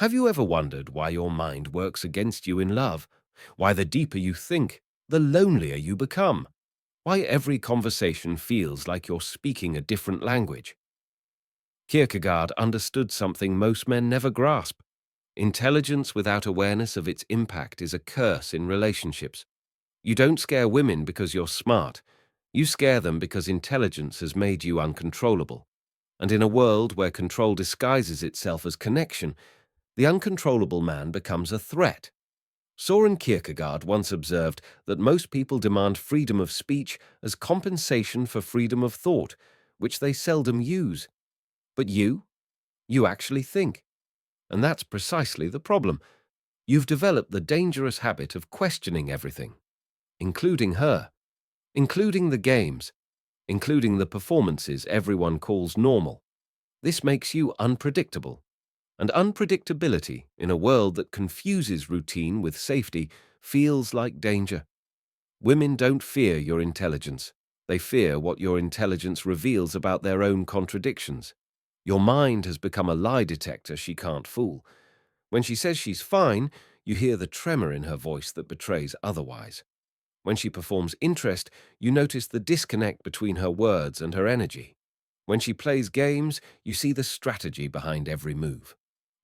Have you ever wondered why your mind works against you in love? Why the deeper you think, the lonelier you become? Why every conversation feels like you're speaking a different language? Kierkegaard understood something most men never grasp. Intelligence without awareness of its impact is a curse in relationships. You don't scare women because you're smart. You scare them because intelligence has made you uncontrollable. And in a world where control disguises itself as connection, the uncontrollable man becomes a threat. Soren Kierkegaard once observed that most people demand freedom of speech as compensation for freedom of thought, which they seldom use. But you actually think. And that's precisely the problem. You've developed the dangerous habit of questioning everything, including her, including the games, including the performances everyone calls normal. This makes you unpredictable. And unpredictability, in a world that confuses routine with safety, feels like danger. Women don't fear your intelligence. They fear what your intelligence reveals about their own contradictions. Your mind has become a lie detector she can't fool. When she says she's fine, you hear the tremor in her voice that betrays otherwise. When she performs interest, you notice the disconnect between her words and her energy. When she plays games, you see the strategy behind every move.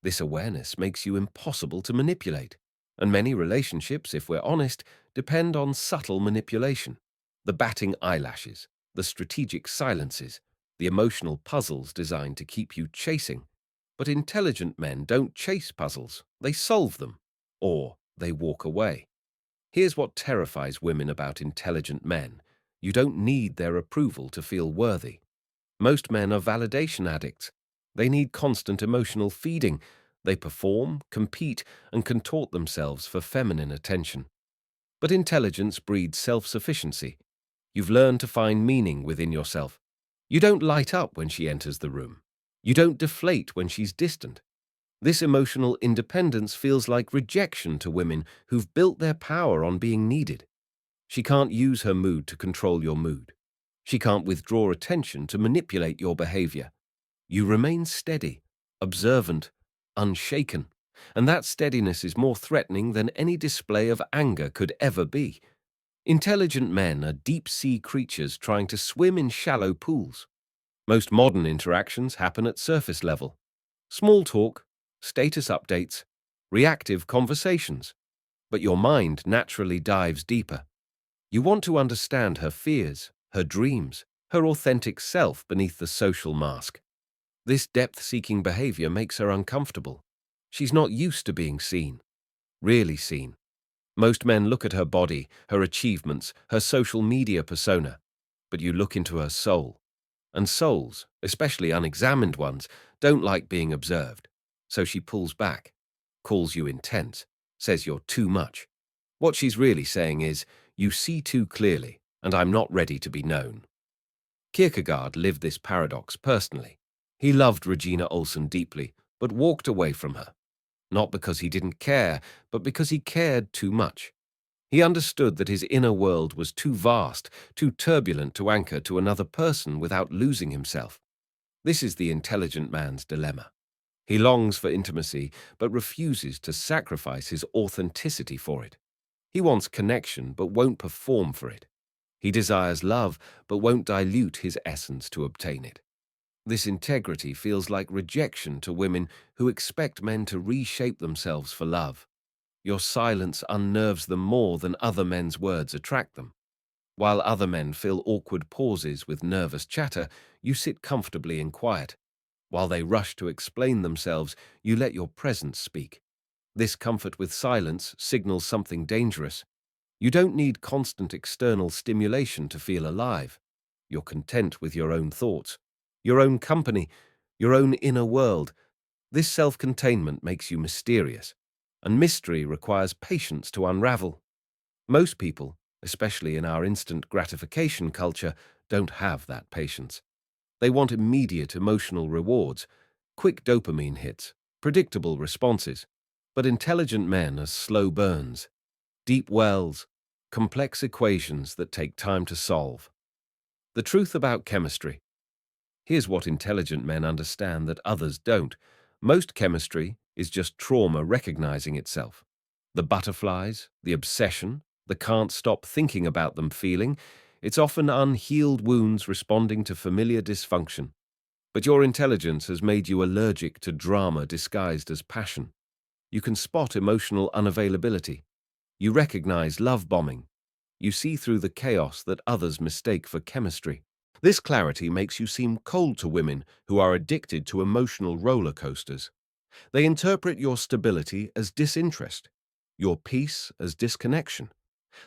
This awareness makes you impossible to manipulate, and many relationships, if we're honest, depend on subtle manipulation. The batting eyelashes, the strategic silences, the emotional puzzles designed to keep you chasing. But intelligent men don't chase puzzles, they solve them, or they walk away. Here's what terrifies women about intelligent men. You don't need their approval to feel worthy. Most men are validation addicts. They need constant emotional feeding. They perform, compete, and contort themselves for feminine attention. But intelligence breeds self-sufficiency. You've learned to find meaning within yourself. You don't light up when she enters the room. You don't deflate when she's distant. This emotional independence feels like rejection to women who've built their power on being needed. She can't use her mood to control your mood. She can't withdraw attention to manipulate your behavior. You remain steady, observant, unshaken, and that steadiness is more threatening than any display of anger could ever be. Intelligent men are deep-sea creatures trying to swim in shallow pools. Most modern interactions happen at surface level. Small talk, status updates, reactive conversations. But your mind naturally dives deeper. You want to understand her fears, her dreams, her authentic self beneath the social mask. This depth-seeking behavior makes her uncomfortable. She's not used to being seen, really seen. Most men look at her body, her achievements, her social media persona, but you look into her soul. And souls, especially unexamined ones, don't like being observed. So she pulls back, calls you intense, says you're too much. What she's really saying is, you see too clearly, and I'm not ready to be known. Kierkegaard lived this paradox personally. He loved Regina Olsen deeply, but walked away from her. Not because he didn't care, but because he cared too much. He understood that his inner world was too vast, too turbulent to anchor to another person without losing himself. This is the intelligent man's dilemma. He longs for intimacy, but refuses to sacrifice his authenticity for it. He wants connection, but won't perform for it. He desires love, but won't dilute his essence to obtain it. This integrity feels like rejection to women who expect men to reshape themselves for love. Your silence unnerves them more than other men's words attract them. While other men fill awkward pauses with nervous chatter, you sit comfortably in quiet. While they rush to explain themselves, you let your presence speak. This comfort with silence signals something dangerous. You don't need constant external stimulation to feel alive. You're content with your own thoughts, your own company, your own inner world. This self-containment makes you mysterious, and mystery requires patience to unravel. Most people, especially in our instant gratification culture, don't have that patience. They want immediate emotional rewards, quick dopamine hits, predictable responses. But intelligent men are slow burns, deep wells, complex equations that take time to solve. The truth about chemistry. Here's what intelligent men understand that others don't. Most chemistry is just trauma recognizing itself. The butterflies, the obsession, the can't stop thinking about them feeling, it's often unhealed wounds responding to familiar dysfunction. But your intelligence has made you allergic to drama disguised as passion. You can spot emotional unavailability. You recognize love bombing. You see through the chaos that others mistake for chemistry. This clarity makes you seem cold to women who are addicted to emotional roller coasters. They interpret your stability as disinterest, your peace as disconnection.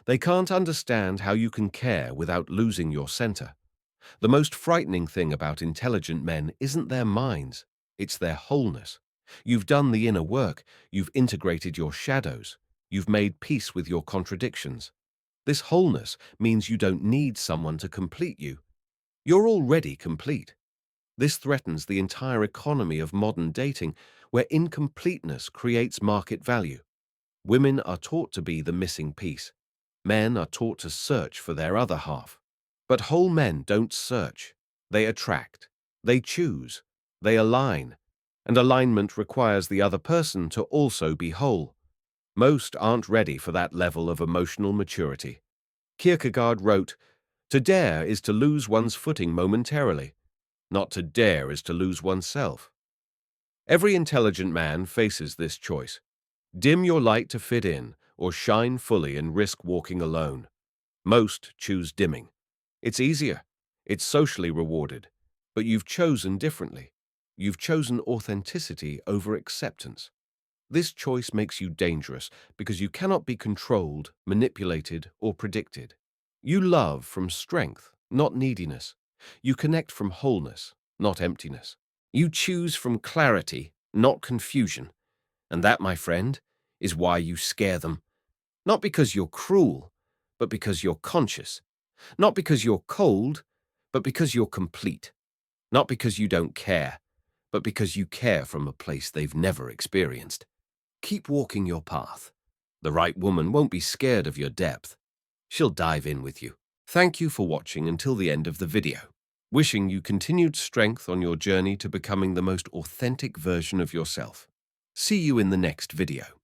They can't understand how you can care without losing your center. The most frightening thing about intelligent men isn't their minds, it's their wholeness. You've done the inner work, you've integrated your shadows, you've made peace with your contradictions. This wholeness means you don't need someone to complete you. You're already complete. This threatens the entire economy of modern dating, where incompleteness creates market value. Women are taught to be the missing piece. Men are taught to search for their other half. But whole men don't search. They attract. They choose. They align. And alignment requires the other person to also be whole. Most aren't ready for that level of emotional maturity. Kierkegaard wrote, "To dare is to lose one's footing momentarily. Not to dare is to lose oneself." Every intelligent man faces this choice. Dim your light to fit in, or shine fully and risk walking alone. Most choose dimming. It's easier. It's socially rewarded. But you've chosen differently. You've chosen authenticity over acceptance. This choice makes you dangerous because you cannot be controlled, manipulated, or predicted. You love from strength, not neediness. You connect from wholeness, not emptiness. You choose from clarity, not confusion. And that, my friend, is why you scare them. Not because you're cruel, but because you're conscious. Not because you're cold, but because you're complete. Not because you don't care, but because you care from a place they've never experienced. Keep walking your path. The right woman won't be scared of your depth. She'll dive in with you. Thank you for watching until the end of the video. Wishing you continued strength on your journey to becoming the most authentic version of yourself. See you in the next video.